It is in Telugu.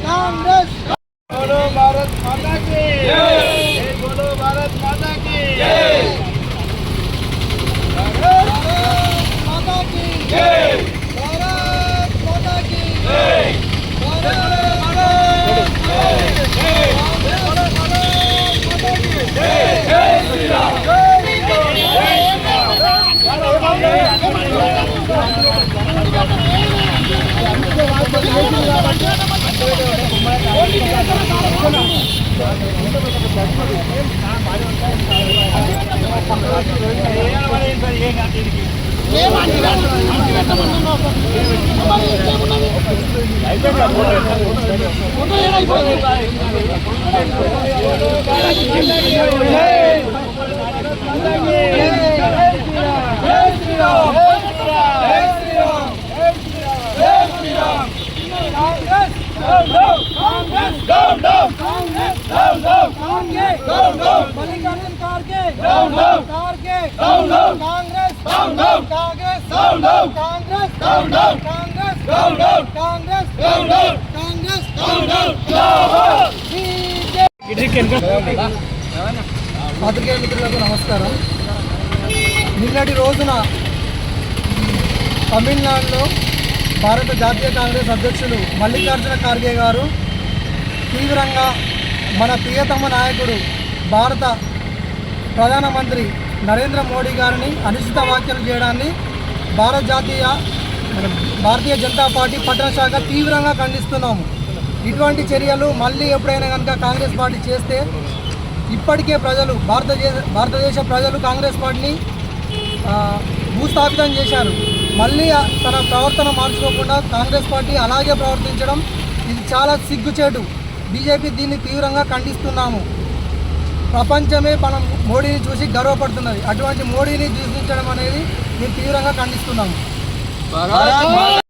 कांग्रेस बोलो भारत माता की जय, बोलो भारत माता की जय, भारत माता की जय, भारत माता की जय, भारत माता की जय, जय श्री राम, मल्लिकार्जुन खड़गे डाउन डाउन खड़गे down down Congress down down Congress down down Congress down down Congress down down Congress down down Congress down down పాత్రికేయ మిత్రులకు నమస్కారం. నిన్నటి రోజున తమిళనాడులో భారత జాతీయ కాంగ్రెస్ అధ్యక్షులు మల్లికార్జున ఖార్గే గారు తీవ్రంగా మన ప్రియతమ నాయకుడు భారత ప్రధానమంత్రి నరేంద్ర మోడీ గారిని అనుచిత వ్యాఖ్యలు చేయడాన్ని భారతీయ జనతా పార్టీ పట్టణ శాఖ తీవ్రంగా ఖండిస్తున్నాము. ఇటువంటి చర్యలు మళ్ళీ ఎప్పుడైనా కనుక కాంగ్రెస్ పార్టీ చేస్తే ఇప్పటికే భారతదేశ ప్రజలు కాంగ్రెస్ పార్టీని భూస్థాపితం చేశారు. మళ్ళీ తన ప్రవర్తన మార్చుకోకుండా కాంగ్రెస్ పార్టీ అలాగే ప్రవర్తించడం ఇది చాలా సిగ్గుచేటు. బీజేపీ దీన్ని తీవ్రంగా ఖండిస్తున్నాము. ప్రపంచమే మనం మోడీని చూసి గర్వపడుతున్నది. అటువంటి మోడీని దూషించడం అనేది మేము తీవ్రంగా ఖండిస్తున్నాము.